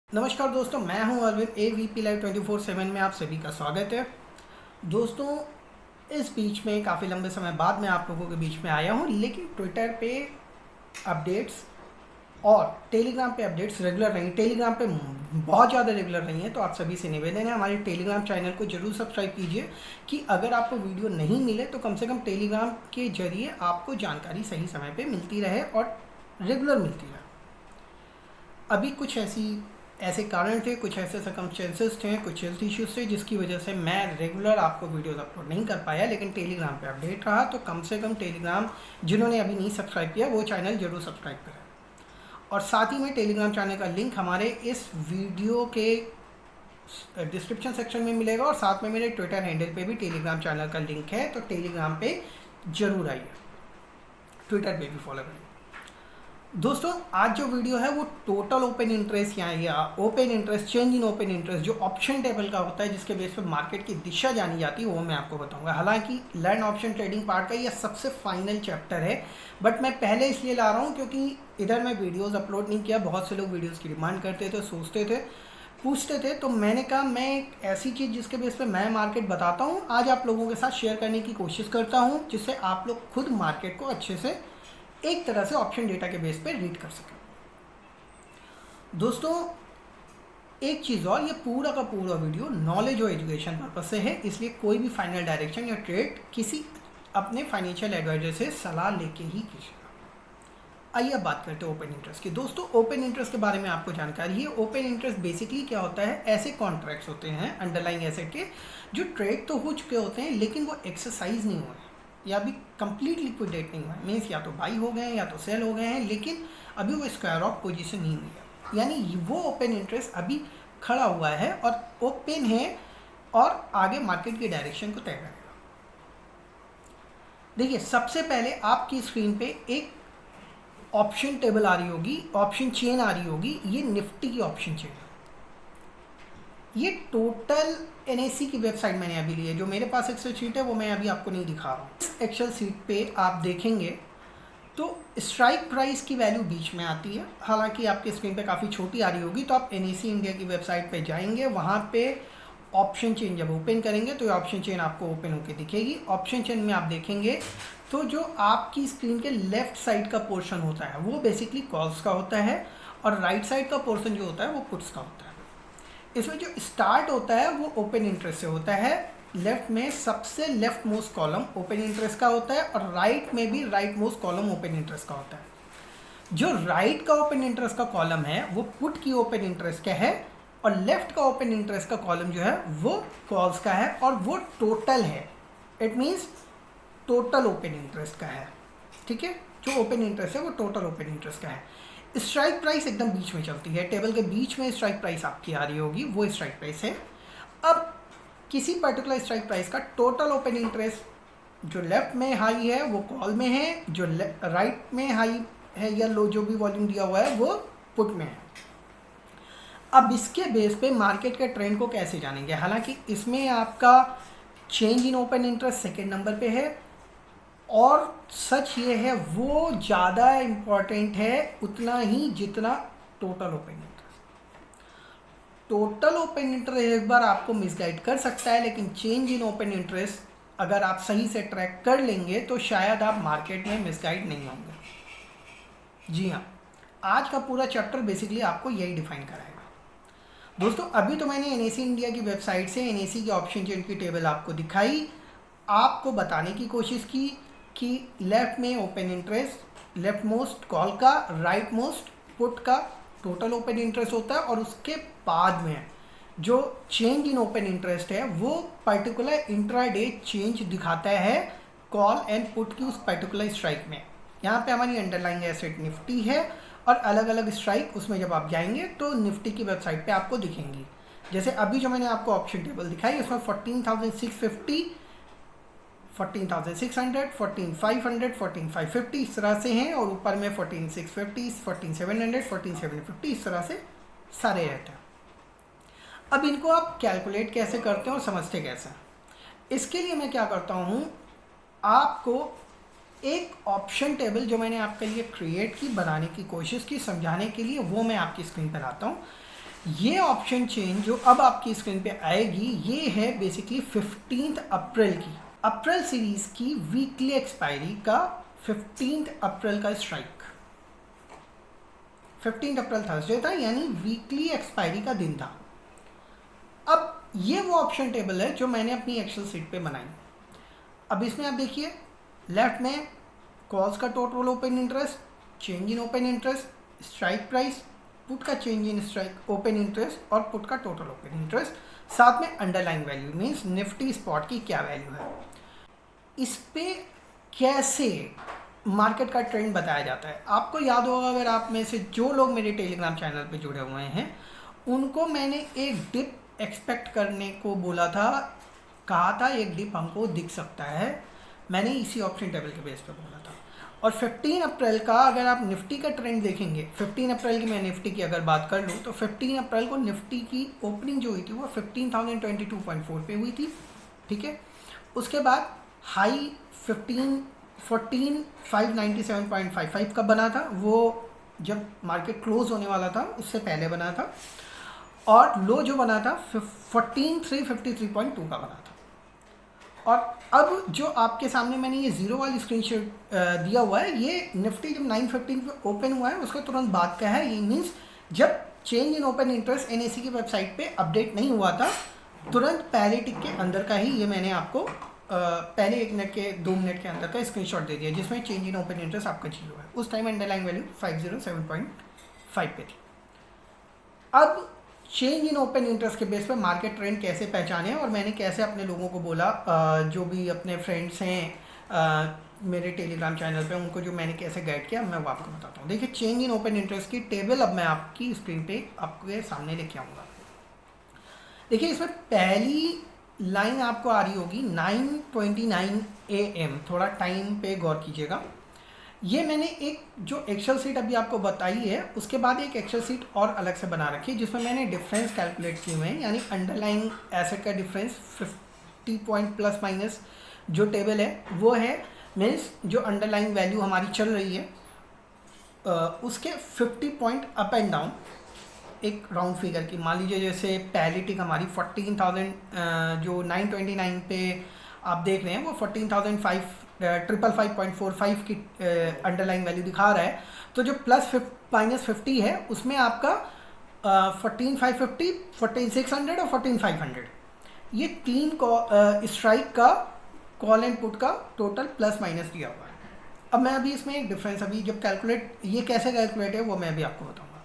नमस्कार दोस्तों, मैं हूं अरविंद। AVP लाइव 24/7 में आप सभी का स्वागत है। दोस्तों, इस बीच में काफ़ी लंबे समय बाद मैं आप लोगों के बीच में आया हूं, लेकिन ट्विटर पे अपडेट्स और टेलीग्राम पे अपडेट्स रेगुलर रही। टेलीग्राम पे बहुत ज़्यादा रेगुलर रही हैं, तो आप सभी से निवेदन है हमारे टेलीग्राम चैनल को जरूर सब्सक्राइब कीजिए कि अगर आपको वीडियो नहीं मिले तो कम से कम टेलीग्राम के जरिए आपको जानकारी सही समय पर मिलती रहे और रेगुलर मिलती रहे। अभी कुछ ऐसे कारण थे, कुछ ऐसे सर्कमस्टेंसेस थे, कुछ हेल्थ इश्यूज थे जिसकी वजह से मैं रेगुलर आपको वीडियोस अपलोड नहीं कर पाया, लेकिन टेलीग्राम पे अपडेट रहा। तो कम से कम टेलीग्राम जिन्होंने अभी नहीं सब्सक्राइब किया वो चैनल जरूर सब्सक्राइब करें। और साथ ही में टेलीग्राम चैनल का लिंक हमारे इस वीडियो के डिस्क्रिप्शन सेक्शन में मिलेगा और साथ में मेरे ट्विटर हैंडल पे भी टेलीग्राम चैनल का लिंक है, तो टेलीग्राम पे जरूर आइए, ट्विटर पे भी फॉलो करें। दोस्तों, आज जो वीडियो है वो टोटल ओपन इंटरेस्ट या open interest, change in open interest जो ऑप्शन टेबल का होता है, जिसके बेस पर मार्केट की दिशा जानी जाती है, वो मैं आपको बताऊंगा। हालांकि लर्न ऑप्शन ट्रेडिंग पार्ट का यह सबसे फाइनल चैप्टर है, बट मैं पहले इसलिए ला रहा हूँ क्योंकि इधर मैं वीडियोज़ अपलोड नहीं किया। बहुत से लोग वीडियोज़ की डिमांड करते थे, सोचते थे, पूछते थे, तो मैंने कहा मैं एक ऐसी चीज़ जिसके बेस पे मैं मार्केट बताता हूँ, आज आप लोगों के साथ शेयर करने की कोशिश करता हूँ, जिससे आप लोग खुद मार्केट को अच्छे से एक तरह से ऑप्शन डेटा के बेस पे रीड कर सकें। दोस्तों, एक चीज़ और, ये पूरा का पूरा वीडियो नॉलेज और एजुकेशन पर्पज से है, इसलिए कोई भी फाइनल डायरेक्शन या ट्रेड किसी अपने फाइनेंशियल एडवाइजर से सलाह लेके ही कीजिएगा। आइए अब बात करते हैं ओपन इंटरेस्ट की। दोस्तों, ओपन इंटरेस्ट के बारे में आपको जानकारी है। ओपन इंटरेस्ट बेसिकली क्या होता है, ऐसे कॉन्ट्रैक्ट्स होते हैं अंडरलाइंग एसेट के जो ट्रेड तो हो चुके होते हैं लेकिन वो एक्सरसाइज नहीं हुए या अभी कंप्लीट लिक्विडेट नहीं हुआ है। मीन्स या तो बाई हो गए हैं या तो सेल हो गए हैं, लेकिन अभी वो स्क्वायर ऑफ पोजीशन नहीं हुई है, यानी वो ओपन इंटरेस्ट अभी खड़ा हुआ है और ओपन है और आगे मार्केट की डायरेक्शन को तय करेगा। देखिए, सबसे पहले आपकी स्क्रीन पे एक ऑप्शन टेबल आ रही होगी, ऑप्शन चेन आ रही होगी। ये निफ्टी की ऑप्शन चेन है। ये टोटल NSE की वेबसाइट मैंने अभी ली है। जो मेरे पास एक्सेल शीट है वो मैं अभी आपको नहीं दिखा रहा हूँ। इस एक्सेल शीट पे आप देखेंगे तो स्ट्राइक प्राइस की वैल्यू बीच में आती है। हालांकि आपकी स्क्रीन पे काफ़ी छोटी आ रही होगी, तो आप NSE इंडिया की वेबसाइट पे जाएंगे, वहाँ पे ऑप्शन चेन जब ओपन करेंगे तो ये ऑप्शन चेन आपको ओपन होकर दिखेगी। ऑप्शन चेन में आप देखेंगे तो जो आपकी स्क्रीन के लेफ्ट साइड का पोर्शन होता है वो बेसिकली कॉल्स का होता है, और राइट साइड का पोर्शन जो होता है वो पुट्स का होता है। इसमें जो स्टार्ट होता है वो ओपन इंटरेस्ट से होता है। लेफ्ट में सबसे left most column open interest का होता है और राइट में भी right most column open interest का होता है। जो राइट का ओपन इंटरेस्ट का कॉलम है वो पुट की ओपन इंटरेस्ट का है, और लेफ्ट का ओपन इंटरेस्ट का कॉलम जो है वो कॉल्स का है, और वो टोटल है। It means total open interest का है। ठीक है, जो ओपन इंटरेस्ट है वो टोटल ओपन इंटरेस्ट का है। स्ट्राइक प्राइस एकदम बीच में चलती है, टेबल के बीच में स्ट्राइक प्राइस आपकी आ रही होगी, वो स्ट्राइक प्राइस है। अब किसी पर्टिकुलर स्ट्राइक प्राइस का टोटल ओपन इंटरेस्ट जो लेफ्ट में हाई है वो कॉल में है, जो राइट में हाई है या लो जो भी वॉल्यूम दिया हुआ है वो पुट में है। अब इसके बेस पे मार्केट के ट्रेंड को कैसे जानेंगे। हालांकि इसमें आपका change in open interest second number पे है, और सच ये है वो ज़्यादा इम्पॉर्टेंट है उतना ही जितना total open interest. Total open interest एक बार आपको मिसगाइड कर सकता है, लेकिन चेंज इन ओपन इंटरेस्ट अगर आप सही से ट्रैक कर लेंगे तो शायद आप मार्केट में मिसगाइड नहीं होंगे। जी हाँ, आज का पूरा चैप्टर बेसिकली आपको यही डिफाइन कराएगा। दोस्तों, अभी तो मैंने NSE इंडिया की वेबसाइट से NSE की ऑप्शन चेन की टेबल आपको दिखाई, आपको बताने की कोशिश की कि लेफ्ट में open interest left most call का, राइट मोस्ट पुट का टोटल ओपन इंटरेस्ट होता है, और उसके बाद में जो चेंज इन ओपन इंटरेस्ट है वो पर्टिकुलर इंट्राडे चेंज दिखाता है कॉल एंड पुट की उस पर्टिकुलर स्ट्राइक में। यहाँ पे हमारी अंडरलाइंग एसेट निफ्टी है, और अलग अलग स्ट्राइक उसमें जब आप जाएंगे तो निफ्टी की वेबसाइट पे आपको दिखेंगी। जैसे अभी जो मैंने आपको ऑप्शन टेबल दिखाई उसमें 14,650, 14,600, 14,500, 14,550 इस तरह से हैं, और ऊपर में 14,650, 14,700, 14,750 इस तरह से सारे रहते हैं। अब इनको आप कैलकुलेट कैसे करते हैं और समझते कैसे हैं, इसके लिए मैं क्या करता हूँ, आपको एक ऑप्शन टेबल जो मैंने आपके लिए क्रिएट की, बनाने की कोशिश की समझाने के लिए, वो मैं आपकी स्क्रीन पर लाता हूँ। ये ऑप्शन चेन जो अब आपकी स्क्रीन पे आएगी, ये है बेसिकली 15 अप्रैल की, अप्रैल सीरीज की वीकली एक्सपायरी का 15 अप्रैल का स्ट्राइक। 15 अप्रैल थर्सडे था, यानी वीकली एक्सपायरी का दिन था। अब ये वो ऑप्शन टेबल है जो मैंने अपनी एक्सेल शीट पे बनाई। अब इसमें आप देखिए, लेफ्ट में कॉल्स का total open interest, change in open interest, strike price, put का change in strike open interest और पुट का टोटल ओपन इंटरेस्ट, साथ में underline value means Nifty spot की क्या वैल्यू है। इस पे कैसे मार्केट का ट्रेंड बताया जाता है। आपको याद होगा, अगर आप में से जो लोग मेरे टेलीग्राम चैनल पे जुड़े हुए हैं, उनको मैंने एक डिप एक्सपेक्ट करने को बोला था, कहा था एक डिप हमको दिख सकता है, मैंने इसी ऑप्शन टेबल के बेस पे बोला था। और 15 अप्रैल का अगर आप निफ्टी का ट्रेंड देखेंगे, 15 अप्रैल की मैं निफ्टी की अगर बात कर लूँ तो 15 अप्रैल को निफ्टी की ओपनिंग जो हुई थी वो 15,022.4 पे हुई थी, ठीक है। उसके बाद हाई 14,597.55 का बना था, वो जब मार्केट क्लोज होने वाला था उससे पहले बना था, और लो जो बना था 14,353.2 का बना था। और अब जो आपके सामने मैंने ये जीरो वाली स्क्रीनशॉट दिया हुआ है, ये निफ्टी जब 9:15 पे ओपन हुआ है उसके तुरंत बाद का है। ये मीन्स जब change in open interest NAC की वेबसाइट पे अपडेट नहीं हुआ था, तुरंत पहले टिक के अंदर का ही ये मैंने आपको पहले 1 मिनट के 2 मिनट के अंदर का स्क्रीनशॉट दे दिया, जिसमें चेंज इन ओपन इंटरेस्ट आपका 0 है। उस टाइम अंडरलाइन वैल्यू 507.5 पे थी। अब चेंज इन ओपन इंटरेस्ट के बेस पे मार्केट ट्रेंड कैसे पहचाने, और मैंने कैसे अपने लोगों को बोला, जो भी अपने फ्रेंड्स हैं मेरे टेलीग्राम चैनल पे, उनको जो मैंने कैसे गाइड किया, मैं वो आपको बताता हूँ। देखिए, चेंज इन ओपन इंटरेस्ट की टेबल अब मैं आपकी स्क्रीन पे आपके सामने लेके आऊँगा। देखिए, इसमें पहली लाइन आपको आ रही होगी 9:29 AM, थोड़ा टाइम पे गौर कीजिएगा। ये मैंने एक जो एक्सेल शीट अभी आपको बताई है, उसके बाद एक एक्सेल शीट और अलग से बना रखी है, जिसमें मैंने डिफरेंस कैलकुलेट किए हुए हैं, यानी अंडरलाइन एसेट का डिफरेंस 50 पॉइंट प्लस माइनस जो टेबल है वो है, मीन्स जो अंडरलाइन वैल्यू हमारी चल रही है उसके 50 पॉइंट अप एंड डाउन, एक राउंड फिगर की। मान लीजिए जैसे पहली टिक हमारी 14,000 जो 9:29 पे आप देख रहे हैं वो 14,555.45 की अंडरलाइन वैल्यू दिखा रहा है। तो जो प्लस माइनस 50 है उसमें आपका 14,550, 14,600 और 14,500, ये तीन स्ट्राइक का कॉल एंड पुट का टोटल प्लस माइनस दिया हुआ है। अब मैं अभी इसमें एक डिफरेंस, अभी जब कैलकुलेट, ये कैसे कैलकुलेट है वो मैं भी आपको बताऊँगा।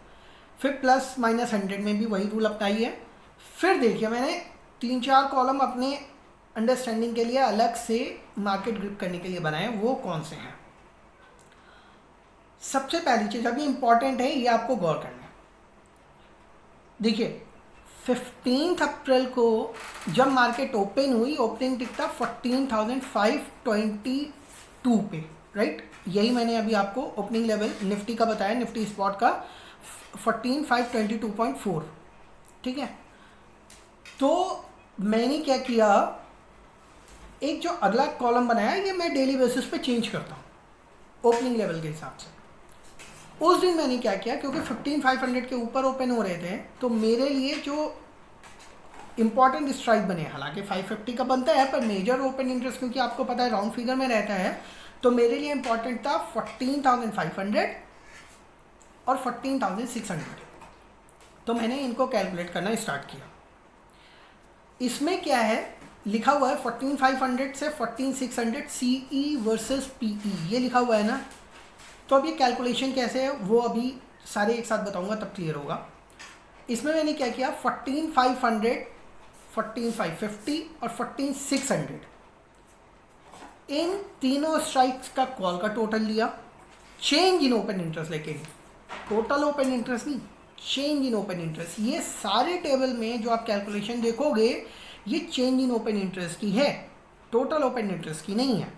फिर प्लस माइनस 100 में भी वही रूल अपनाई है। फिर देखिए, मैंने 3-4 कॉलम अपने अंडरस्टैंडिंग के लिए अलग से मार्केट ग्रिप करने के लिए बनाए, वो कौन से हैं। सबसे पहली चीज़, अभी इंपॉर्टेंट है, ये आपको गौर करना है। देखिए, 15 अप्रैल को जब मार्केट ओपन हुई, ओपनिंग टिक था 14,522 पे, राइट। यही मैंने अभी आपको ओपनिंग लेवल निफ्टी का बताया, निफ्टी स्पॉट का 14,522.4, ठीक है। तो मैंने क्या किया, एक जो अगला कॉलम बनाया, ये मैं डेली बेसिस पे चेंज करता हूँ ओपनिंग लेवल के हिसाब से। उस दिन मैंने क्या किया, क्योंकि 15,500 के ऊपर ओपन हो रहे थे, तो मेरे लिए जो इंपॉर्टेंट स्ट्राइक बने, हालांकि 550 का बनता है, पर मेजर ओपन इंटरेस्ट क्योंकि आपको पता है राउंड फिगर में रहता है, तो मेरे लिए इंपॉर्टेंट था 14,500 और 14,600। तो मैंने इनको कैलकुलेट करना स्टार्ट किया। इसमें क्या है लिखा हुआ है, 14,500 से 14,600 CE वर्सेस PE, ये लिखा हुआ है ना। तो अब ये कैलकुलेशन कैसे है वो अभी सारे एक साथ बताऊंगा, तब क्लियर होगा। इसमें मैंने क्या किया, 14,500, 14,550 और 14,600, इन तीनों स्ट्राइक्स का कॉल का टोटल लिया, चेंज इन ओपन इंटरेस्ट, लेकिन टोटल ओपन इंटरेस्ट नहीं, चेंज इन ओपन इंटरेस्ट। ये सारे टेबल में जो आप कैलकुलेशन देखोगे, ये चेंज इन ओपन इंटरेस्ट की है, टोटल ओपन इंटरेस्ट की नहीं है।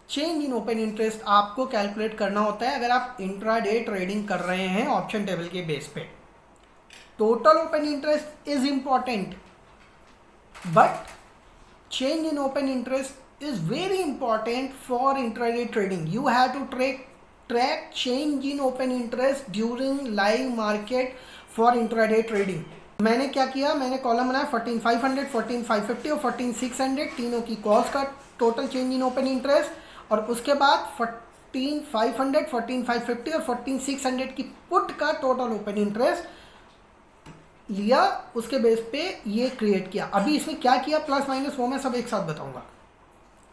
चेंज इन ओपन इंटरेस्ट आपको कैलकुलेट करना होता है अगर आप इंट्राडे ट्रेडिंग कर रहे हैं ऑप्शन टेबल के बेस पे। Total open interest is important, but change in open interest is very important for intraday trading. You have to track change in open interest during live market for intraday trading. मैंने क्या किया, मैंने column बनाया 14,500, 14,550 और 14,600 तीनों की calls का total change in open interest, और उसके बाद 14,500, 14,550 और 14,600 की पुट का टोटल ओपन इंटरेस्ट लिया, उसके बेस पे ये क्रिएट किया। अभी इसमें क्या किया प्लस माइनस वो मैं सब एक साथ बताऊंगा।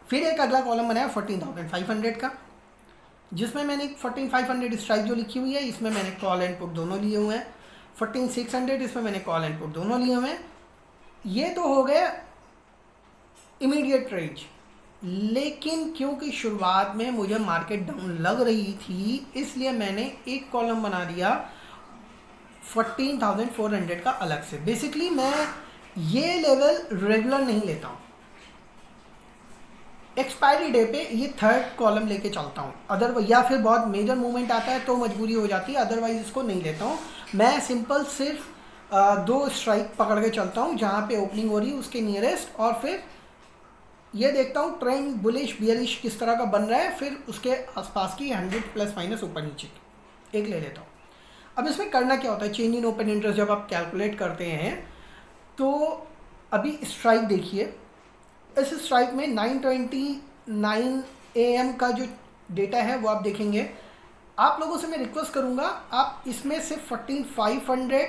फिर एक अगला कॉलम बनाया 14,500 का, जिसमें मैंने 14,500 स्ट्राइक जो लिखी हुई है इसमें मैंने कॉल एंड पुट दोनों लिए हुए हैं, 14,600 इसमें मैंने कॉल एंड पुट दोनों लिए हुए हैं। ये तो हो गया इमीडिएट ट्रेड, लेकिन क्योंकि शुरुआत में मुझे मार्केट डाउन लग रही थी इसलिए मैंने एक कॉलम बना दिया 14,400 का अलग से। बेसिकली मैं ये लेवल रेगुलर नहीं लेता हूँ, एक्सपायरी डे पे ये थर्ड कॉलम लेके चलता हूँ, अदर या फिर बहुत मेजर मूवमेंट आता है तो मजबूरी हो जाती है, अदरवाइज इसको नहीं लेता हूँ। मैं सिंपल सिर्फ 2 स्ट्राइक पकड़ के चलता हूँ जहाँ पे ओपनिंग हो रही है उसके नियरेस्ट, और फिर ये देखता हूँ ट्रेंड बुलिश बियरिश किस तरह का बन रहा है, फिर उसके आसपास की 100 प्लस माइनस ऊपर नीचे एक ले लेता हूँ। अब इसमें करना क्या होता है, चेंज इन ओपन इंटरेस्ट जब आप कैलकुलेट करते हैं तो अभी स्ट्राइक देखिए, इस स्ट्राइक में 9:29 AM का जो डेटा है वो आप देखेंगे। आप लोगों से मैं रिक्वेस्ट करूंगा आप इसमें से 14,500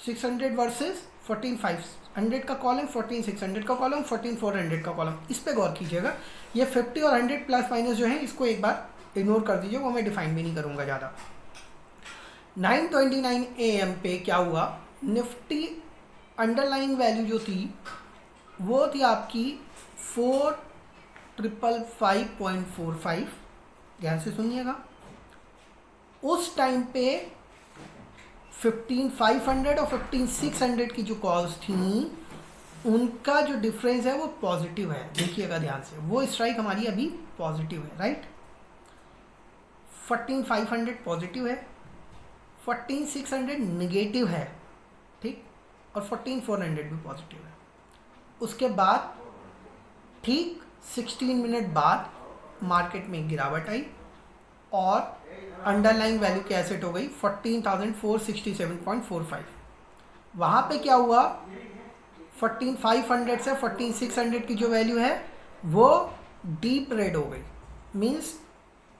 600 वर्सेस 14,500 का कॉलम, 14,600 का कॉलम, 14,400 का कॉलम, इस पे गौर कीजिएगा। ये 50 और 100 प्लस माइनस जो है इसको एक बार इग्नोर कर दीजिए, वो मैं डिफाइन भी नहीं करूंगा ज़्यादा। 9:29 AM पे क्या हुआ, निफ्टी अंडरलाइंग वैल्यू जो थी वो थी आपकी 4,555.45, ध्यान से सुनिएगा। उस टाइम पे 15,500 और 15,600 की जो कॉल्स थी उनका जो डिफरेंस है वो पॉजिटिव है, देखिएगा ध्यान से, वो स्ट्राइक हमारी अभी पॉजिटिव है, राइट। 14,500 पॉजिटिव है, 14,600 निगेटिव है, ठीक, और 14,400 भी पॉजिटिव है। उसके बाद ठीक 16 मिनट बाद मार्केट में गिरावट आई और अंडरलाइंग वैल्यू की एसेट हो गई 14,467.45। वहाँ पे क्या हुआ, 14,500 से 14,600 की जो वैल्यू है वो डीप रेड हो गई, मीन्स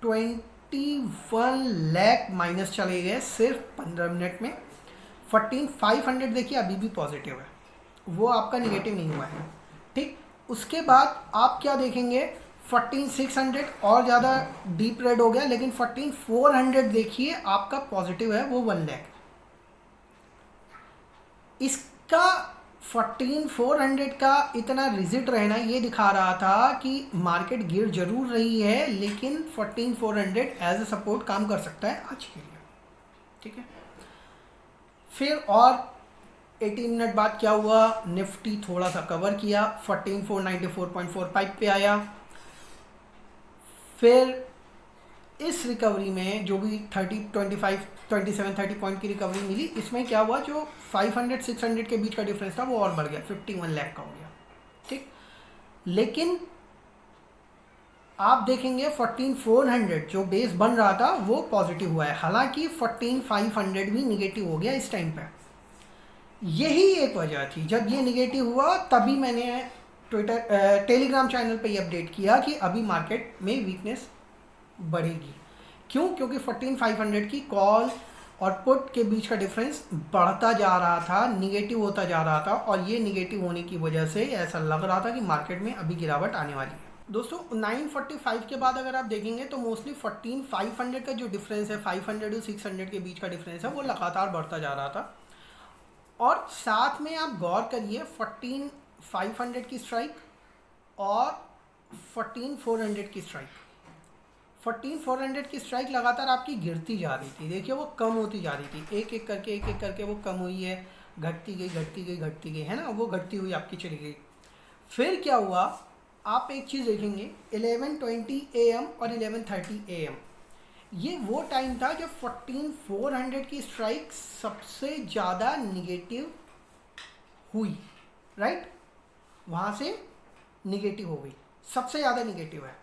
21 लाख माइनस चले गए सिर्फ 15 मिनट में। 14,500 देखिए अभी भी पॉजिटिव है, वो आपका निगेटिव नहीं हुआ है, ठीक। उसके बाद आप क्या देखेंगे, 14,600 और ज़्यादा डीप रेड हो गया, लेकिन 14,400 देखिए आपका पॉजिटिव है, वो 1 लाख। इसका 14,400 का इतना रिजिट रहना ये दिखा रहा था कि मार्केट गिर जरूर रही है लेकिन 14,400 एज ए सपोर्ट काम कर सकता है आज के लिए, ठीक है। फिर और 18 मिनट बाद क्या हुआ, निफ्टी थोड़ा सा कवर किया, 14,494.45 पे आया। फिर इस रिकवरी में जो भी 27-30 पॉइंट की रिकवरी मिली, इसमें क्या हुआ, जो 500-600 के बीच का डिफरेंस था वो और बढ़ गया, 51 लाख का हो गया, ठीक। लेकिन आप देखेंगे 14,400 जो बेस बन रहा था वो पॉजिटिव हुआ है, हालांकि 14,500 भी निगेटिव हो गया इस टाइम पे। यही एक वजह थी, जब ये निगेटिव हुआ तभी मैंने टेलीग्राम चैनल पे ये अपडेट किया कि अभी मार्केट में वीकनेस बढ़ेगी। क्यों, क्योंकि 14,500 की कॉल और पुट के बीच का डिफरेंस बढ़ता जा रहा था, निगेटिव होता जा रहा था, और ये निगेटिव होने की वजह से ऐसा लग रहा था कि मार्केट में अभी गिरावट आने वाली है। दोस्तों 9:45 के बाद अगर आप देखेंगे तो मोस्टली 14,500 का जो डिफरेंस है, 500 और 600 के बीच का डिफरेंस है, वो लगातार बढ़ता जा रहा था। और साथ में आप गौर करिए 14,500 की स्ट्राइक और 14,400 की स्ट्राइक, 14,400 की स्ट्राइक लगातार आपकी गिरती जा रही थी, देखिए वो कम होती जा रही थी, एक एक करके वो कम हुई है, घटती गई है ना, वो घटती हुई आपकी चली गई। फिर क्या हुआ, आप एक चीज़ देखेंगे 11:20 AM और 11:30 AM, ये वो टाइम था जब 14,400 की स्ट्राइक सबसे ज़्यादा निगेटिव हुई, राइट, वहाँ से निगेटिव हो गई, सबसे ज़्यादा निगेटिव है।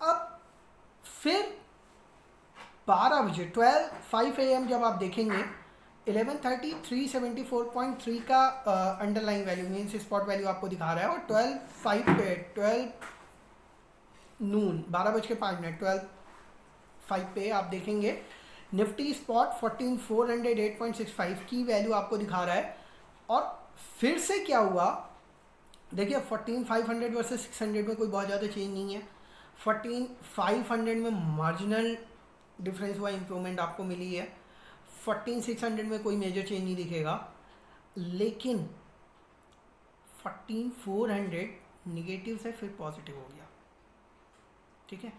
अब फिर 12 बजे 12:05 AM जब आप देखेंगे 11:30 374.3 का underline value means spot value आपको दिखा रहा है, और 12:05 पे 12 नून 12:05 12:05 पे आप देखेंगे निफ्टी स्पॉट 14,408.65 की वैल्यू आपको दिखा रहा है। और फिर से क्या हुआ, देखिए 14,500 वर्सेस 600 में कोई बहुत ज़्यादा चेंज नहीं है। 14,500 में मार्जिनल डिफरेंस हुआ, इंप्रूवमेंट आपको मिली है। 14,600 में कोई मेजर चेंज नहीं दिखेगा, लेकिन 14,400 निगेटिव से फिर पॉजिटिव हो गया। ठीक है,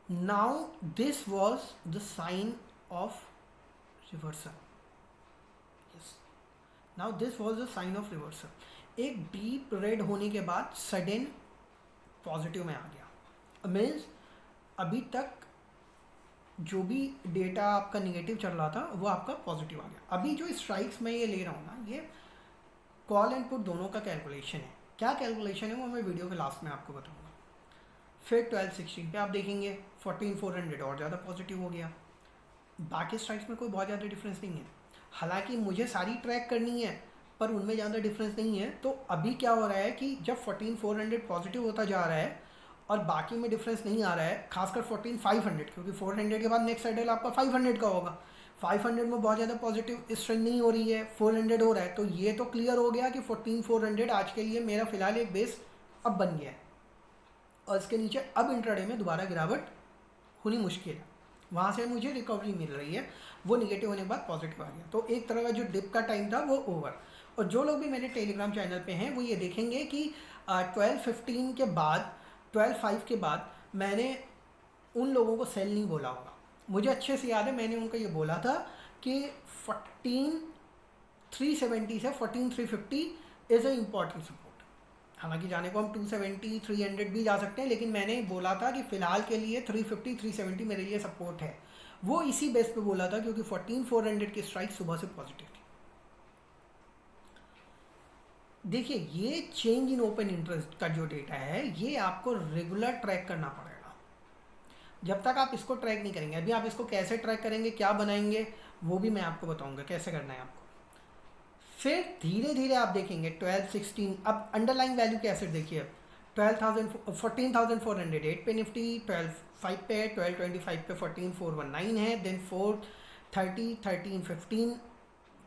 now this was the sign of reversal. Yes, now this was the sign of reversal. एक डीप रेड होने के बाद सडन पॉजिटिव में आ गया। मीन्स अभी तक जो भी डेटा आपका निगेटिव चल रहा था वो आपका पॉजिटिव आ गया। अभी जो स्ट्राइक्स मैं ये ले रहा हूँ ना, ये कॉल एंड पुट दोनों का कैलकुलेशन है। क्या कैलकुलेशन है वो मैं वीडियो के लास्ट में आपको बताऊँगा। फिर 12:16 पे आप देखेंगे 14,400 और ज़्यादा पॉजिटिव हो गया। बाकी स्ट्राइक्स में कोई बहुत ज़्यादा डिफरेंस नहीं है, हालांकि मुझे सारी ट्रैक करनी है पर उनमें ज़्यादा डिफरेंस नहीं है। तो अभी क्या हो रहा है कि जब 14,400 पॉजिटिव होता जा रहा है और बाकी में डिफरेंस नहीं आ रहा है, खासकर 14,500, क्योंकि 400 के बाद नेक्स्ट सैडल आपका 500 का होगा। 500 में बहुत ज़्यादा पॉजिटिव स्ट्रेंथ नहीं हो रही है, 400 हो रहा है। तो ये तो क्लियर हो गया कि 14,400 आज के लिए मेरा फिलहाल एक बेस अब बन गया है, और इसके नीचे अब इंट्राडे में दोबारा गिरावट होनी मुश्किल है। वहाँ से मुझे रिकवरी मिल रही है, वो निगेटिव होने के बाद पॉजिटिव आ गया। तो एक तरह का जो डिप का टाइम था वो ओवर। और जो लोग भी मेरे टेलीग्राम चैनल पे हैं वो ये देखेंगे कि 12:15 के बाद 12:05 के बाद मैंने उन लोगों को सेल नहीं बोला होगा। मुझे अच्छे से याद है, मैंने उनको ये बोला था कि 14,370 से 14,350 इज़ अ इम्पॉर्टेंट सपोर्ट। हालांकि जाने को हम 270 300 भी जा सकते हैं, लेकिन मैंने बोला था कि फ़िलहाल के लिए 350 370 मेरे लिए सपोर्ट है। वो इसी बेस पे बोला था क्योंकि 14,400 की स्ट्राइक सुबह से पॉजिटिव थी। देखिए, ये चेंज इन ओपन इंटरेस्ट का जो डेटा है ये आपको रेगुलर ट्रैक करना पड़ेगा। जब तक आप इसको ट्रैक नहीं करेंगे, अभी आप इसको कैसे ट्रैक करेंगे, क्या बनाएंगे, वो भी मैं आपको बताऊंगा कैसे करना है आपको। फिर धीरे धीरे आप देखेंगे 12:16, अब अंडरलाइन वैल्यू कैसे देखिए, 14,408 पे निफ्टी, 12:05 पे, 12:25 पे 14,419 है, देन 4:30 13:15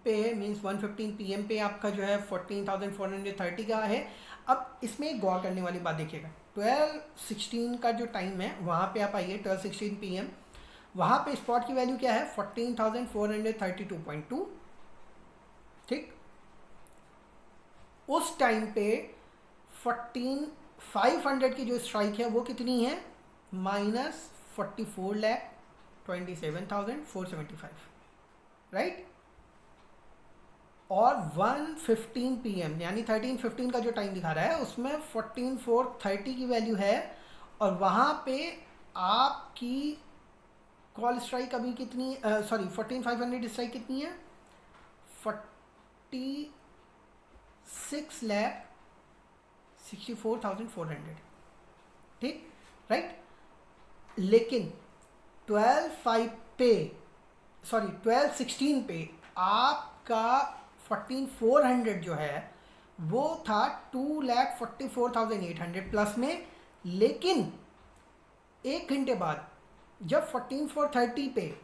पे मीन्स 1:15 PM पे आपका जो है 14,430 का है। अब इसमें एक गौर करने वाली बात देखिएगा, 12:16 का जो टाइम है वहाँ पे आप आइए 12:16 PM, वहाँ पे स्पॉट की वैल्यू क्या है 14,432.2। ठीक, उस टाइम पे 14,500 की जो स्ट्राइक है वो कितनी है, -44,27,475, राइट। और 1:15 PM यानी 13:15 का जो टाइम दिखा रहा है उसमें 14,430 की वैल्यू है, और वहाँ पे आपकी कॉल स्ट्राइक अभी कितनी, सॉरी 14,500 स्ट्राइक कितनी है, 46,64,400। ठीक, राइट। लेकिन 12:16 पे आपका 14,400 जो है वो था 2,44,800 प्लस में, लेकिन एक घंटे बाद जब 14,430 पे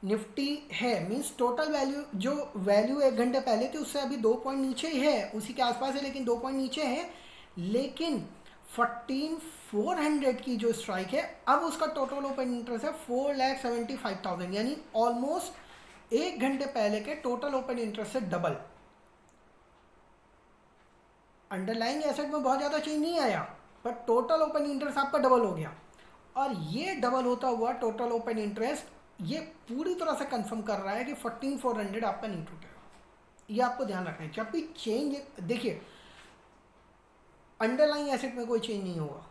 निफ्टी है, मीन्स टोटल वैल्यू जो वैल्यू एक घंटे पहले थी उससे अभी 2 पॉइंट नीचे ही है, उसी के आसपास है लेकिन 2 पॉइंट नीचे है, लेकिन 14,400 की जो स्ट्राइक है अब उसका टोटल ओपन इंटरेस्ट है 4,75,000, यानी ऑलमोस्ट एक घंटे पहले के टोटल ओपन इंटरेस्ट से डबल। अंडरलाइंग एसेट में बहुत ज़्यादा चेंज नहीं आया, पर टोटल ओपन इंटरेस्ट आपका डबल हो गया। और ये डबल होता हुआ टोटल ओपन इंटरेस्ट ये पूरी तरह से कंफर्म कर रहा है कि 14,400 आपका नहीं टूटेगा। ये आपको ध्यान रखना है। जब भी चेंज, देखिए अंडरलाइंग एसेट में कोई चेंज नहीं होगा,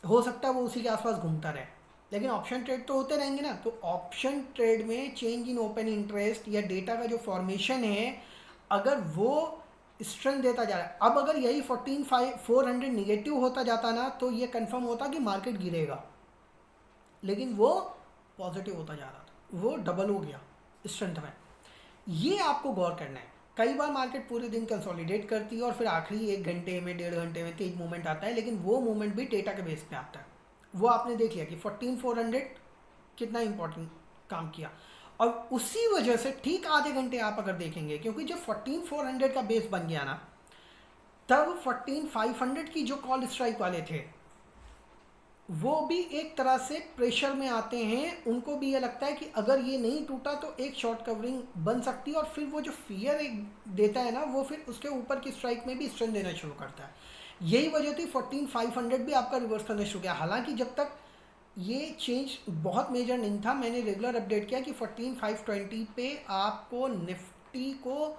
हो सकता है वो उसी के आसपास घूमता रहे, लेकिन ऑप्शन ट्रेड तो होते रहेंगे ना। तो ऑप्शन ट्रेड में चेंज इन ओपन इंटरेस्ट या डेटा का जो फॉर्मेशन है, अगर वो स्ट्रेंथ देता जा रहा है, अब अगर यही 14,400 निगेटिव होता जाता ना तो ये कंफर्म होता कि मार्केट गिरेगा, लेकिन वो पॉजिटिव होता जा रहा था, वो डबल हो गया स्ट्रेंथ में। ये आपको गौर करना है। कई बार मार्केट पूरे दिन कंसोलिडेट करती है और फिर आखिरी 1 घंटे में 1.5 घंटे में तेज मूवमेंट आता है, लेकिन वो मूवमेंट भी डेटा के बेस पे आता है। वो आपने देख लिया कि 14,400 कितना इंपॉर्टेंट काम किया, और उसी वजह से ठीक आधे घंटे आप अगर देखेंगे, क्योंकि जब 14,400 का बेस बन गया ना, तब 14,500 की जो कॉल स्ट्राइक वाले थे वो भी एक तरह से प्रेशर में आते हैं। उनको भी ये लगता है कि अगर ये नहीं टूटा तो एक शॉर्ट कवरिंग बन सकती है, और फिर वो जो फियर एक देता है ना, वो फिर उसके ऊपर की स्ट्राइक में भी स्ट्रेंथ देना शुरू करता है। यही वजह थी 14,500 भी आपका रिवर्स करना शुरू किया। हालांकि जब तक ये चेंज बहुत मेजर नहीं था, मैंने रेगुलर अपडेट किया कि 14,520 पे आपको निफ्टी को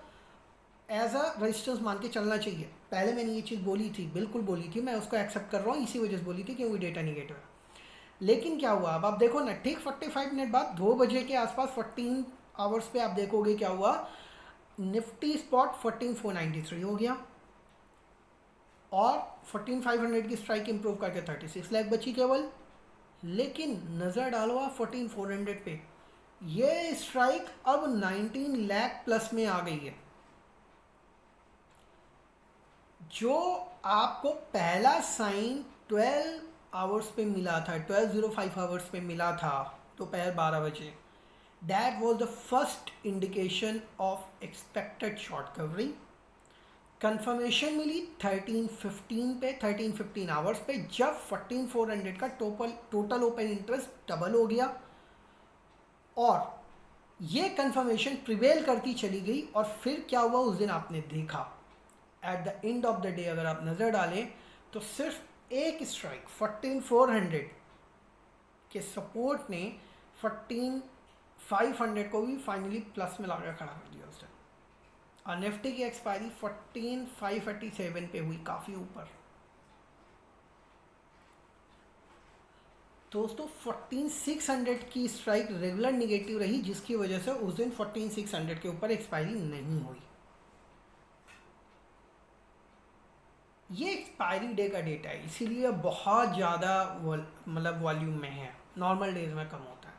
एज अ रेजिस्टेंस मान के चलना चाहिए। पहले मैंने ये चीज़ बोली थी, बिल्कुल बोली थी, मैं उसको एक्सेप्ट कर रहा हूँ, इसी वजह से बोली थी क्योंकि डेटा निगेटिव है। लेकिन क्या हुआ, अब आप देखो ना, ठीक 45 मिनट बाद 2 बजे के आसपास 14 आवर्स पे आप देखोगे क्या हुआ, निफ्टी स्पॉट 14,493 हो गया और 14,500 की स्ट्राइक इंप्रूव करके 36 लाख बची केवल। लेकिन नज़र डालो आप 14,400 पे, ये स्ट्राइक अब 19 लाख प्लस में आ गई है। जो आपको पहला साइन 12 आवर्स पे मिला था, 12:05 आवर्स पे मिला था दोपहर 12 बजे, that was the first indication of expected short covering. Confirmation मिली 13:15 पे, 13:15 आवर्स पे, जब 14,400 का टोटल ओपन इंटरेस्ट डबल हो गया, और ये कंफर्मेशन प्रिवेल करती चली गई। और फिर क्या हुआ उस दिन आपने देखा, at the end of the day अगर आप नज़र डालें तो सिर्फ एक स्ट्राइक 14,400 के सपोर्ट ने 14,500 को भी फाइनली प्लस में लाकर खड़ा कर दिया उसने। और निफ्टी की एक्सपायरी 14,587 पे हुई, काफ़ी ऊपर। दोस्तों 14,600 की स्ट्राइक रेगुलर निगेटिव रही, जिसकी वजह से उस दिन 14,600 के ऊपर एक्सपायरी नहीं हुई। ये एक्सपायरी डे का डेटा है, इसीलिए बहुत ज़्यादा मतलब वॉल्यूम में है, नॉर्मल डेज में कम होता है।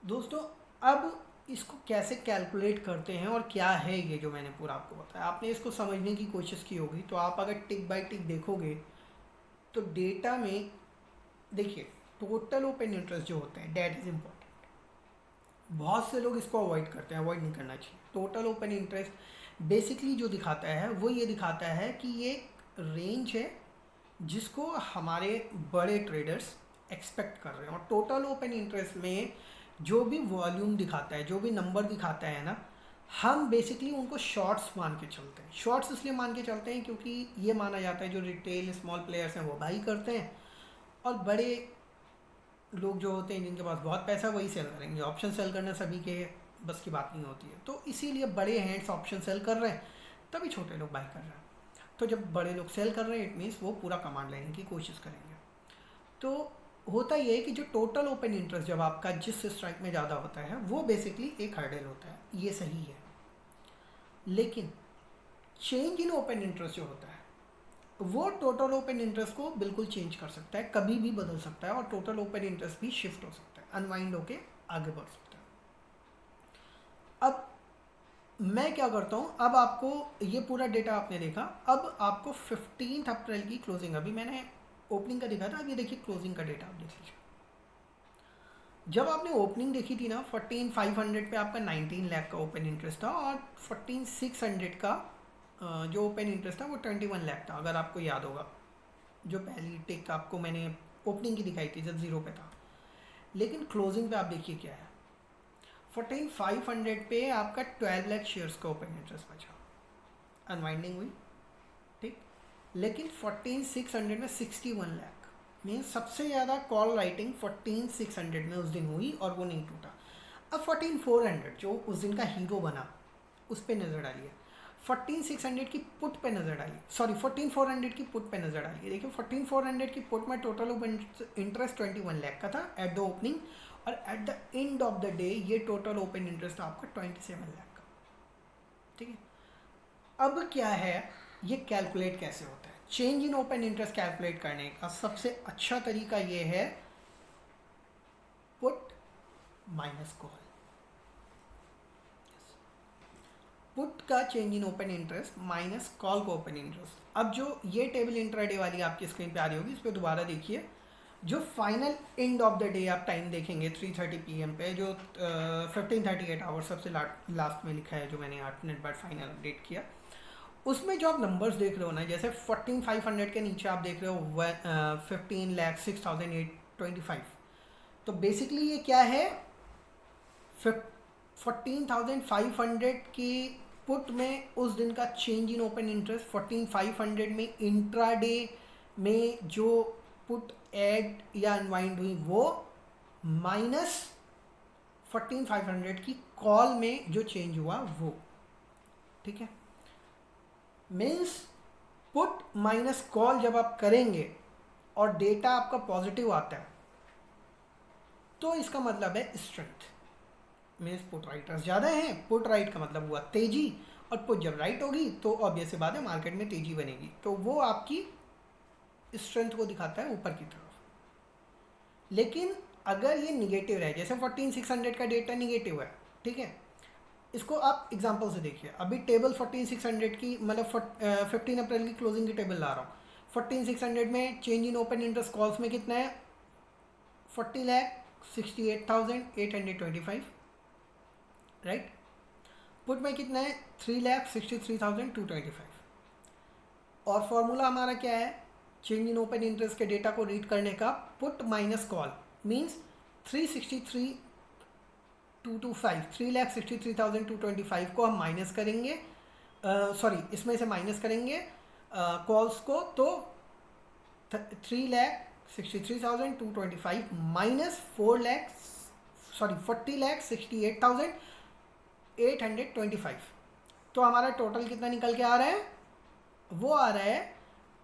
दोस्तों अब इसको कैसे कैलकुलेट करते हैं और क्या है ये जो मैंने पूरा आपको बताया, आपने इसको समझने की कोशिश की होगी। तो आप अगर टिक बाय टिक देखोगे तो डेटा में देखिए, टोटल ओपन इंटरेस्ट जो होता है दैट इज़ इम्पोर्टेंट। बहुत से लोग इसको अवॉइड करते हैं, अवॉइड नहीं करना चाहिए। टोटल ओपन इंटरेस्ट बेसिकली जो दिखाता है वो ये दिखाता है कि ये रेंज है जिसको हमारे बड़े ट्रेडर्स एक्सपेक्ट कर रहे हैं। और टोटल ओपन इंटरेस्ट में जो भी वॉल्यूम दिखाता है, जो भी नंबर दिखाता है ना, हम बेसिकली उनको शॉर्ट्स मान के चलते हैं। शॉर्ट्स इसलिए मान के चलते हैं क्योंकि ये माना जाता है जो रिटेल स्मॉल प्लेयर्स हैं वो बाई करते हैं, और बड़े लोग जो होते हैं जिनके पास बहुत पैसा वही सेल करेंगे। ऑप्शन सेल करना सभी के बस की बात नहीं होती है, तो इसीलिए बड़े हैंड्स ऑप्शन सेल कर रहे हैं, तभी छोटे लोग बाई कर रहे हैं। तो जब बड़े लोग सेल कर रहे हैं इट मीन्स वो पूरा कमांड लेने की कोशिश करेंगे। तो होता ये है कि जो टोटल ओपन इंटरेस्ट जब आपका जिस स्ट्राइक में ज़्यादा होता है वो बेसिकली एक हर्डल होता है, ये सही है। लेकिन चेंज इन ओपन इंटरेस्ट जो होता है वो टोटल ओपन इंटरेस्ट को बिल्कुल चेंज कर सकता है, कभी भी बदल सकता है, और टोटल ओपन इंटरेस्ट भी शिफ्ट हो सकता है, अनवाइंड होके आगे बढ़ सकता है। अब मैं क्या करता हूँ, अब आपको ये पूरा डेटा आपने देखा, अब आपको 15 अप्रैल की क्लोजिंग, अभी मैंने ओपनिंग का देखा था, अब ये देखिए क्लोजिंग का डेटा आप देख लीजिए। जब आपने ओपनिंग देखी थी ना 14,500 पे आपका 19 लाख का ओपन इंटरेस्ट था, और 14,600 का जो ओपन इंटरेस्ट था वो 21 लाख था, अगर आपको याद होगा। जो पहली टिक आपको मैंने ओपनिंग की दिखाई थी जब 0 पे था। लेकिन क्लोजिंग पे आप देखिए क्या है, 14,500 पे आपका 12 लाख शेयर्स का ओपन इंटरेस्ट बचा, अनवाइंडिंग हुई, ठीक। लेकिन 14,600 में 61 लाख, मीन्स सबसे ज़्यादा कॉल राइटिंग 14,600 में उस दिन हुई और वो नहीं टूटा। अब 14,400 जो उस दिन का हीरो बना उस पर नज़र डालिए, 14,600 की पुट पे नज़र डालिए, सॉरी 14,400 की पुट पे नज़र डालिए। देखिए 14,400 की पुट में टोटल ओपन इंटरेस्ट 21 लाख का था एट द ओपनिंग, और at the end of the day ये टोटल ओपन इंटरेस्ट आपका 27 लाख का, ठीक है। अब क्या है, ये कैलकुलेट कैसे होता है? Change in open interest calculate करने का सबसे अच्छा तरीका ये है पुट माइनस कॉल। पुट का change in open interest minus call का ओपन इंटरेस्ट। अब जो ये टेबल इंट्राडे वाली आपकी स्क्रीन पे आ रही होगी, इस पर दोबारा देखिए। जो final end of the day आप टाइम देखेंगे 3:30 PM पे, जो 15:38 आवर्स सबसे लास्ट में लिखा है, जो मैंने 8 मिनट बाद फाइनल अपडेट किया, उसमें जो आप नंबर्स देख रहे हो ना, जैसे 14,500 के नीचे आप देख रहे हो 15,06,825। तो बेसिकली ये क्या है, 14,500 की पुट में उस दिन का चेंज इन ओपन इंटरेस्ट, 14,500 में इंट्राडे में जो पुट ऐड या अनवाइंड हुई वो, माइनस 14,500 की कॉल में जो चेंज हुआ वो। ठीक है, मीन्स पुट माइनस कॉल जब आप करेंगे और डेटा आपका पॉजिटिव आता है तो इसका मतलब है स्ट्रेंथ। मीन्स पुट राइटर्स ज़्यादा हैं, पुट राइट का मतलब हुआ तेजी, और पुट जब राइट होगी तो ऑब्वियस सी बात है मार्केट में तेजी बनेगी, तो वो आपकी स्ट्रेंथ को दिखाता है ऊपर की तरफ। लेकिन अगर ये निगेटिव रहे, जैसे 14,600 का डेटा निगेटिव है, ठीक है, इसको आप एग्जांपल से देखिए। अभी टेबल 14,600 की, मतलब 15 अप्रैल की क्लोजिंग की टेबल ला रहा हूँ। 14,600 में change in open interest calls में कितना है, 40,68,825, राइट। पुट में कितना है, 3,63,225। और फॉर्मूला हमारा क्या है, चेंज इन ओपन इंटरेस्ट के डेटा को रीड करने का, पुट माइनस कॉल, मीन्स 3,63,225 को हम माइनस करेंगे, सॉरी इसमें से माइनस करेंगे कॉल्स को, तो 3,63,225 माइनस 40,68,825, तो हमारा टोटल कितना निकल के आ रहा है, वो आ रहा है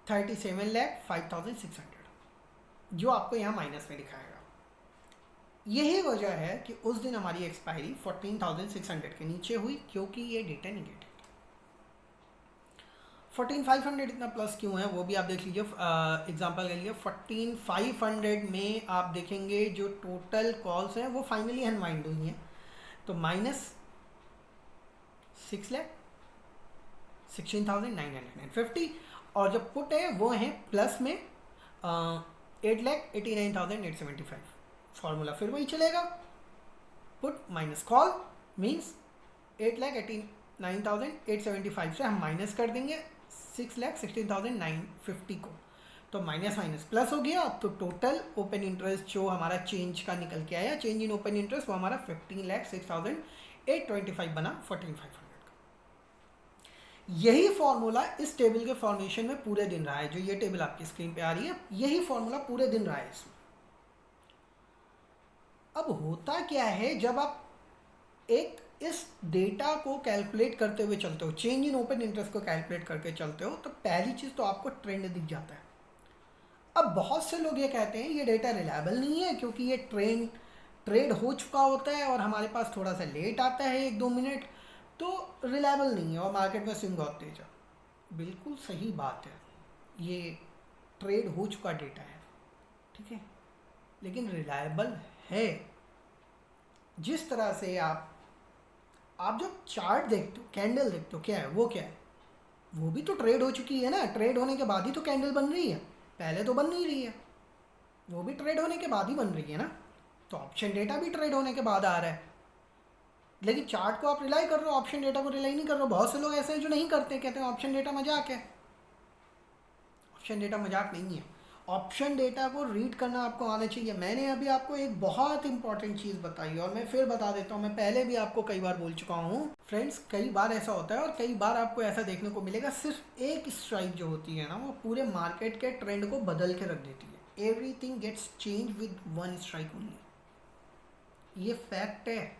37,05,600, जो आपको यहाँ माइनस में दिखाएगा। यही वजह है कि उस दिन हमारी एक्सपायरी 14,600 के नीचे हुई, क्योंकि ये डेटा निगेटिव। 14,500 इतना प्लस क्यों है वो भी आप देख लीजिए। एग्जांपल के लिए 14,500 में आप देखेंगे जो टोटल कॉल्स हैं वो फाइनली अनवाइंड हुई हैं, तो माइनस 6,16,950, और जो पुट है वो है प्लस में 8,89,875। फॉर्मूला फिर वही चलेगा, पुट माइनस कॉल मीन्स 8,89,875 से हम माइनस कर देंगे 6,16,950 को, तो माइनस माइनस प्लस हो गया। तो टोटल ओपन इंटरेस्ट जो हमारा चेंज का निकल के आया, चेंज इन ओपन इंटरेस्ट, वो हमारा 15,06,825 बना 14,500 का। यही फॉर्मूला इस टेबल के फॉर्मेशन में पूरे दिन रहा है। जो ये टेबल आपकी स्क्रीन पे आ रही है, यही फॉर्मूला पूरे दिन रहा है इसमें। अब होता क्या है, जब आप एक इस डेटा को कैलकुलेट करते हुए चलते हो, चेंज इन ओपन इंटरेस्ट को कैलकुलेट करके चलते हो, तो पहली चीज़ तो आपको ट्रेंड दिख जाता है। अब बहुत से लोग ये कहते हैं ये डेटा रिलायबल नहीं है, क्योंकि ये ट्रेड हो चुका होता है और हमारे पास थोड़ा सा लेट आता है 1-2 मिनट, तो रिलायबल नहीं है और मार्केट में स्विंग बहुत तेज है। बिल्कुल सही बात है, ये ट्रेड हो चुका डेटा है, ठीक है, लेकिन रिलायबल है। जिस तरह से आप जो चार्ट देखते हो, कैंडल देखते हो, क्या है वो, क्या है वो भी तो ट्रेड हो चुकी है ना। ट्रेड होने के बाद ही तो कैंडल बन रही है, पहले तो बन नहीं रही है। वो भी ट्रेड होने के बाद ही बन रही है ना। तो ऑप्शन डेटा भी ट्रेड होने के बाद आ रहा है, लेकिन चार्ट को आप रिलाई कर रहे हो, ऑप्शन डेटा को रिलाई नहीं कर रहे हो। बहुत से लोग ऐसे हैं जो नहीं करते, कहते हैं ऑप्शन डेटा मजाक है। ऑप्शन डेटा मजाक नहीं है, ऑप्शन डेटा को रीड करना आपको आना चाहिए। मैंने अभी आपको एक बहुत इंपॉर्टेंट चीज़ बताई और मैं फिर बता देता हूँ, मैं पहले भी आपको कई बार बोल चुका हूँ फ्रेंड्स। कई बार ऐसा होता है और कई बार आपको ऐसा देखने को मिलेगा, सिर्फ एक स्ट्राइक जो होती है ना, वो पूरे मार्केट के ट्रेंड को बदल के रख देती है। Everything gets change with one strike only, ये फैक्ट है।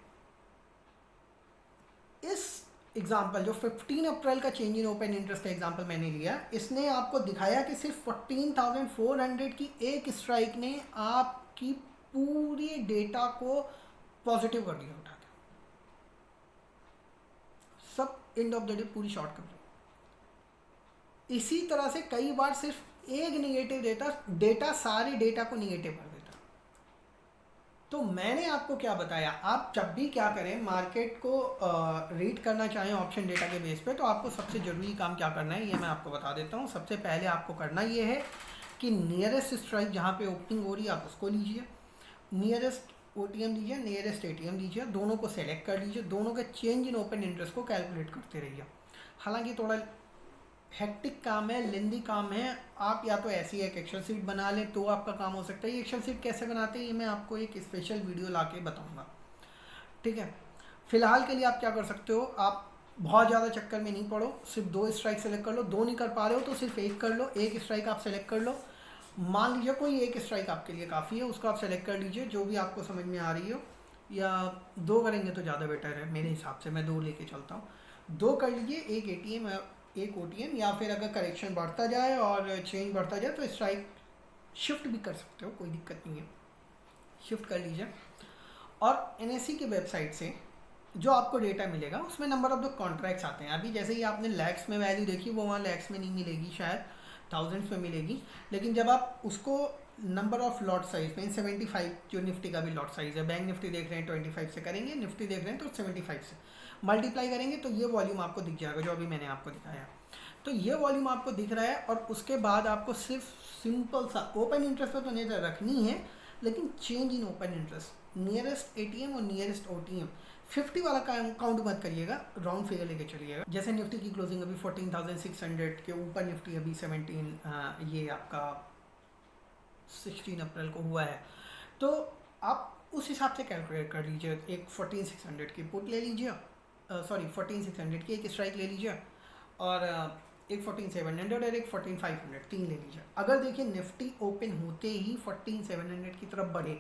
इस एग्जाम्पल जो 15 अप्रैल का चेंज इन ओपन इंटरेस्ट का एग्जाम्पल मैंने लिया, इसने आपको दिखाया कि सिर्फ 14,400 की एक स्ट्राइक ने आपकी पूरी डेटा को पॉजिटिव कर दिया उठा के, सब एंड ऑफ द डे पूरी शॉर्ट कर दी। इसी तरह से कई बार सिर्फ एक निगेटिव डेटा सारे डेटा को निगेटिव कर देता। तो मैंने आपको क्या बताया, आप जब भी क्या करें, मार्केट को रीड करना चाहें ऑप्शन डेटा के बेस पे, तो आपको सबसे ज़रूरी काम क्या करना है ये मैं आपको बता देता हूँ। सबसे पहले आपको करना ये है कि नियरेस्ट स्ट्राइक जहाँ पे ओपनिंग हो रही है आप उसको लीजिए, नियरेस्ट ओटीएम लीजिए, नियरेस्ट एटीएम लीजिए, दोनों को सेलेक्ट कर लीजिए, दोनों के चेंज इन ओपन इंटरेस्ट को कैलकुलेट करते रहिए। हालांकि थोड़ा हेक्टिक काम है, लेंदी काम है, आप या तो ऐसी एक एक्सेल शीट बना लें तो आपका काम हो सकता है। ये एक्सेल शीट कैसे बनाते हैं ये मैं आपको एक स्पेशल वीडियो ला के बताऊँगा, ठीक है। फिलहाल के लिए आप क्या कर सकते हो, आप बहुत ज़्यादा चक्कर में नहीं पड़ो, सिर्फ 2 स्ट्राइक सेलेक्ट कर लो, 2 नहीं कर पा रहे हो तो सिर्फ एक कर लो, एक स्ट्राइक आप सेलेक्ट कर लो। मान लीजिए कोई एक स्ट्राइक आपके लिए काफ़ी है, उसको आप सेलेक्ट कर लीजिए जो भी आपको समझ में आ रही हो, या 2 करेंगे तो ज़्यादा बेटर है मेरे हिसाब से, मैं 2 लेके चलता हूँ। 2 कर लीजिए, एक एटीएम एक ओटीएम, या फिर अगर करेक्शन बढ़ता जाए और चेंज बढ़ता जाए तो स्ट्राइक शिफ्ट भी कर सकते हो, कोई दिक्कत नहीं है, शिफ्ट कर लीजिए। और एनएससी की वेबसाइट से जो आपको डेटा मिलेगा उसमें नंबर ऑफ द कॉन्ट्रैक्ट्स आते हैं। अभी जैसे ही आपने लैक्स में वैल्यू देखी, वो वहाँ लैक्स में नहीं मिलेगी, शायद थाउजेंड्स में मिलेगी, लेकिन जब आप उसको नंबर ऑफ लॉट साइज में 75, जो निफ्टी का भी लॉट साइज है, बैंक निफ्टी देख रहे हैं 25 से करेंगे, निफ्टी देख रहे हैं तो 75 से मल्टीप्लाई करेंगे तो ये वॉल्यूम आपको दिख जाएगा जो अभी मैंने आपको दिखाया। तो ये वॉल्यूम आपको दिख रहा है, और उसके बाद आपको सिर्फ सिंपल सा ओपन इंटरेस्ट पर तो नहीं रखनी है, लेकिन change in open interest, nearest ATM और नियरेस्ट ओटीएम, 50 वाला काउंट मत करिएगा, राउंड फिगर लेके चलिएगा। जैसे निफ्टी की क्लोजिंग अभी 14,600 के ऊपर, निफ्टी अभी 17 ये आपका 16 अप्रैल को हुआ है, तो आप उस हिसाब से कैलकुलेट कर लीजिए। एक 14,600 की पुट ले लीजिए, सॉरी 14,600 की एक स्ट्राइक ले लीजिए, और एक 14,700 और एक 14,500, 3 ले लीजिए। अगर देखिए निफ्टी ओपन होते ही 14,700 की तरफ बढ़े,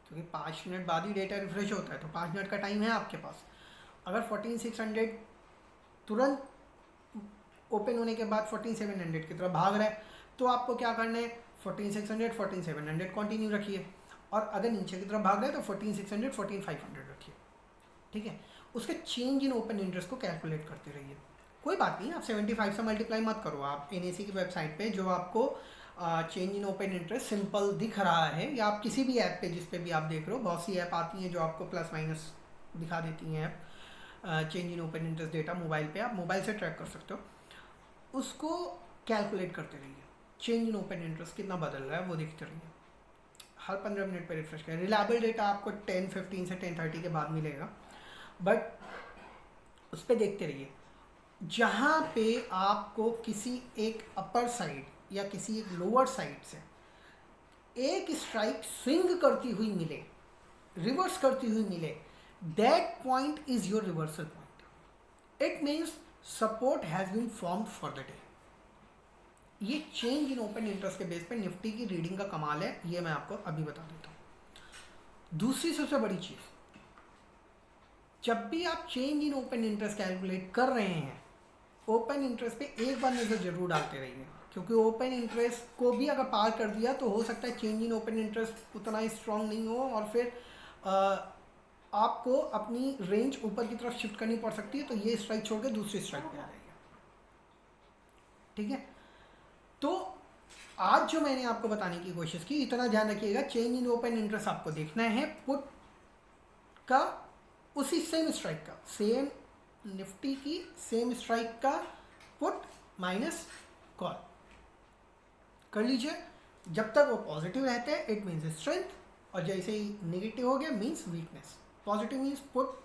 क्योंकि 5 मिनट बाद ही डेटा रिफ्रेश होता है तो 5 मिनट का टाइम है आपके पास, अगर 14,600 तुरंत ओपन होने के बाद 14,700 की तरफ भाग रहा है तो आपको क्या करना है, 14,600 14,700 कंटिन्यू रखिए, और अगर नीचे की तरफ भाग रहा है तो 14,600 14,500 रखिए, ठीक है। उसके चेंज इन ओपन इंटरेस्ट को कैलकुलेट करते रहिए। कोई बात नहीं, आप 75 से मल्टीप्लाई मत करो, आप एनएसी की वेबसाइट पे जो आपको change in open interest simple दिख रहा है, या आप किसी भी ऐप पे जिस पे भी आप देख रहे हो, बहुत सी ऐप आती हैं जो आपको प्लस माइनस दिखा देती हैं app, change in open interest data mobile पे, आप मोबाइल से ट्रैक कर सकते हो, उसको कैलकुलेट करते रहिए। चेंज इन ओपन इंटरेस्ट कितना बदल रहा है वो देखते रहिए, हर 15 मिनट पर रिफ्रेश करें। रिलायबल डेटा आपको 10:15 से 10:30 के बाद मिलेगा, बट उस पर देखते रहिए। जहाँ पे आपको किसी एक अपर साइड या किसी एक लोअर साइड से एक स्ट्राइक स्विंग करती हुई मिले, रिवर्स करती हुई मिले, that point is your reversal point, it means support has been formed for the day. ये चेंज इन ओपन इंटरेस्ट के बेस पे निफ्टी की रीडिंग का कमाल है, ये मैं आपको अभी बता देता हूँ। दूसरी सबसे बड़ी चीज़, जब भी आप change in open interest calculate कर रहे हैं, ओपन इंटरेस्ट पे एक बार नज़र जरूर डालते रहिए, क्योंकि ओपन इंटरेस्ट को भी अगर पार कर दिया तो हो सकता है चेंज इन ओपन इंटरेस्ट उतना स्ट्रांग नहीं हो, और फिर आपको अपनी रेंज ऊपर की तरफ शिफ्ट करनी पड़ सकती है, तो ये स्ट्राइक छोड़ के दूसरी स्ट्राइक पे आ जाएगी, ठीक है। तो आज जो मैंने आपको बताने की कोशिश की, इतना ध्यान रखिएगा, चेंज इन ओपन इंटरेस्ट आपको देखना है पुट का, उसी सेम स्ट्राइक का, सेम निफ्टी की सेम स्ट्राइक का पुट माइनस कॉल कर लीजिए। जब तक वो पॉजिटिव रहते हैं इट मीन्स स्ट्रेंथ, और जैसे ही नेगेटिव हो गया means weakness. Positive means put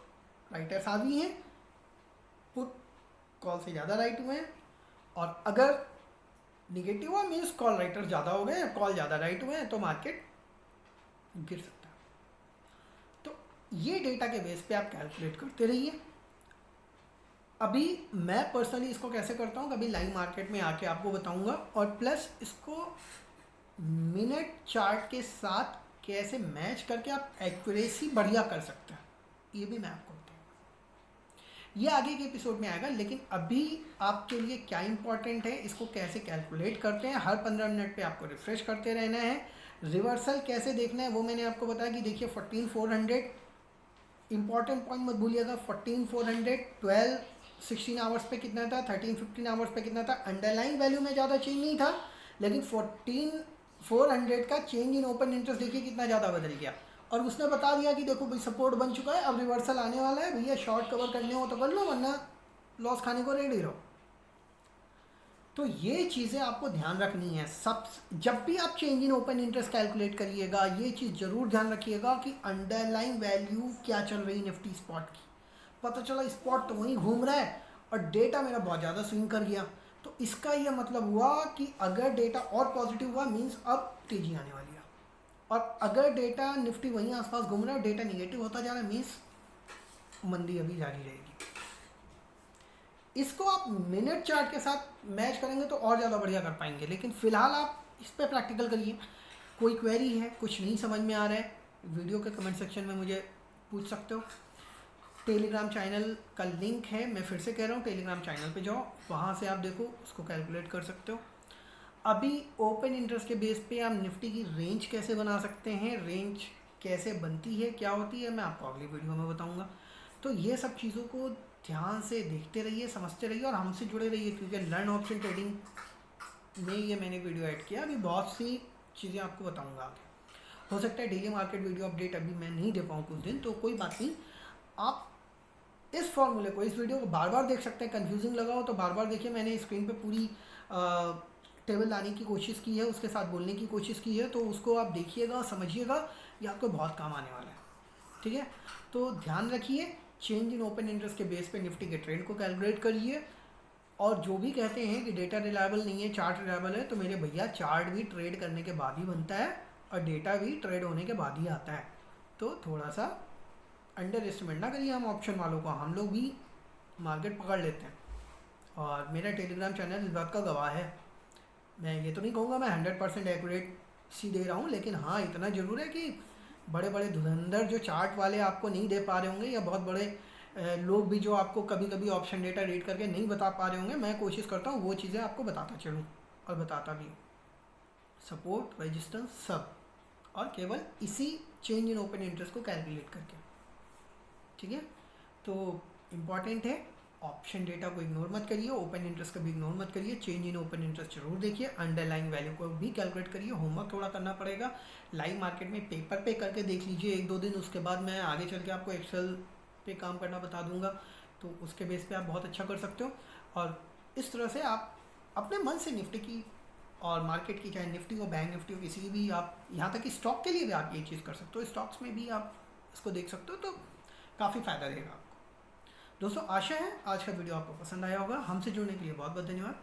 writers आदि हैं, पुट कॉल से ज़्यादा राइट हुए हैं, और अगर निगेटिव हुआ मीन्स कॉल राइटर ज़्यादा हो गए, कॉल ज़्यादा राइट हुए हैं, तो मार्केट गिर सकता है। तो ये डेटा के बेस पे आप कैलकुलेट करते रहिए। अभी मैं पर्सनली इसको कैसे करता हूँ, कभी लाइव मार्केट में आके आपको बताऊँगा, और प्लस इसको मिनट चार्ट के साथ कैसे मैच करके आप एक्यूरेसी बढ़िया कर सकते हैं, ये भी मैं आपको बताऊँगा। ये आगे के एपिसोड में आएगा, लेकिन अभी आपके लिए क्या इंपॉर्टेंट है, इसको कैसे कैलकुलेट करते हैं, हर 15 मिनट पे आपको रिफ्रेश करते रहना है। रिवर्सल कैसे देखना है वो मैंने आपको बताया कि देखिए 14,400 इंपॉर्टेंट पॉइंट मत भूलिएगा, 14,400 16 आवर्स पे कितना था, 13-15 आवर्स पे कितना था, अंडरलाइन वैल्यू में ज़्यादा चेंज नहीं था, लेकिन 14,400 का चेंज इन ओपन इंटरेस्ट देखिए कितना ज़्यादा बदल गया, और उसने बता दिया कि देखो भाई सपोर्ट बन चुका है, अब रिवर्सल आने वाला है भैया, शॉर्ट कवर करने हो तो कर लो वरना लॉस खाने को रेडी रहो। तो ये चीज़ें आपको ध्यान रखनी है। सब जब भी आप change in open interest calculate करिएगा, ये चीज़ ज़रूर ध्यान रखिएगा कि अंडरलाइन वैल्यू क्या चल रही है निफ्टी स्पॉट की। पता चला स्पॉट तो वहीं घूम रहा है और डेटा मेरा बहुत ज़्यादा स्विंग कर गया, तो इसका यह मतलब हुआ कि अगर डेटा और पॉजिटिव हुआ मीन्स अब तेज़ी आने वाली है, और अगर डेटा निफ्टी वहीं आसपास घूम रहा है और डेटा निगेटिव होता जा रहा है मीन्स मंदी अभी जारी रहेगी। इसको आप मिनट चार्ट के साथ मैच करेंगे तो और ज़्यादा बढ़िया कर पाएंगे, लेकिन फ़िलहाल आप इस पर प्रैक्टिकल करिए। कोई क्वेरी है, कुछ नहीं समझ में आ रहा है, वीडियो के कमेंट सेक्शन में मुझे पूछ सकते हो। टेलीग्राम चैनल का लिंक है, मैं फिर से कह रहा हूँ, टेलीग्राम चैनल पे जाओ, वहाँ से आप देखो उसको कैलकुलेट कर सकते हो। अभी ओपन इंटरेस्ट के बेस पे आप निफ्टी की रेंज कैसे बना सकते हैं, रेंज कैसे बनती है, क्या होती है, मैं आपको अगली वीडियो में बताऊँगा। तो ये सब चीज़ों को ध्यान से देखते रहिए, समझते रहिए और हमसे जुड़े रहिए, क्योंकि लर्न ऑप्शन ट्रेडिंग में ये मैंने वीडियो ऐड किया, अभी बहुत सी चीज़ें आपको बताऊंगा आगे। हो सकता है डेली मार्केट वीडियो अपडेट अभी मैं नहीं दे पाऊँ कुछ दिन, तो कोई बात नहीं, आप इस फॉर्मूले को, इस वीडियो को बार बार देख सकते हैं। कन्फ्यूजिंग लगा हो तो बार बार देखिए, मैंने स्क्रीन पे पूरी टेबल लाने की कोशिश की है, उसके साथ बोलने की कोशिश की है, तो उसको आप देखिएगा, समझिएगा, ये आपको बहुत काम आने वाला है। ठीक है, तो ध्यान रखिए, चेंज इन ओपन इंटरेस्ट के बेस पे निफ्टी के ट्रेंड को कैलकुलेट करिए। और जो भी कहते हैं कि डेटा रिलायबल नहीं है, चार्ट रिलायबल है, तो मेरे भैया चार्ट भी ट्रेड करने के बाद ही बनता है और डेटा भी ट्रेड होने के बाद ही आता है। तो थोड़ा सा अंडर एस्टिमेट ना करिए हम ऑप्शन वालों को, हम लोग भी मार्केट पकड़ लेते हैं। और मेरा टेलीग्राम चैनल इस बात का गवाह है। मैं ये तो नहीं कहूँगा मैं 100% एक्यूरेट सी दे रहा हूँ, लेकिन हाँ इतना ज़रूर है कि बड़े बड़े धुरंधर जो चार्ट वाले आपको नहीं दे पा रहे होंगे, या बहुत बड़े लोग भी जो आपको कभी कभी ऑप्शन डेटा रीड करके नहीं बता पा रहे होंगे, मैं कोशिश करता हूँ वो चीज़ें आपको बताता चलूँ और बताता भी हूँ। सपोर्ट, रेजिस्टेंस सब, और केवल इसी चेंज इन ओपन इंटरेस्ट को कैलकुलेट करके। ठीक है, तो इम्पॉर्टेंट है, ऑप्शन डेटा को इग्नोर मत करिए, ओपन इंटरेस्ट का भी इग्नोर मत करिए, चेंज इन ओपन इंटरेस्ट जरूर देखिए, अंडरलाइन वैल्यू को भी कैलकुलेट करिए। होमवर्क थोड़ा करना पड़ेगा, लाइव मार्केट में पेपर पे करके देख लीजिए 1-2 दिन, उसके बाद मैं आगे चल के आपको एक्सेल पे काम करना बता दूंगा, तो उसके बेस पे आप बहुत अच्छा कर सकते हो। और इस तरह से आप अपने मन से निफ्टी की और मार्केट की, चाहे निफ्टी हो, बैंक निफ्टी हो, किसी की भी, आप यहाँ तक कि स्टॉक के लिए भी आप ये चीज़ कर सकते हो, स्टॉक्स में भी आप इसको देख सकते हो, तो काफ़ी फ़ायदा रहेगा आपको। दोस्तों आशा है आज का वीडियो आपको पसंद आया होगा। हमसे जुड़ने के लिए बहुत बहुत धन्यवाद।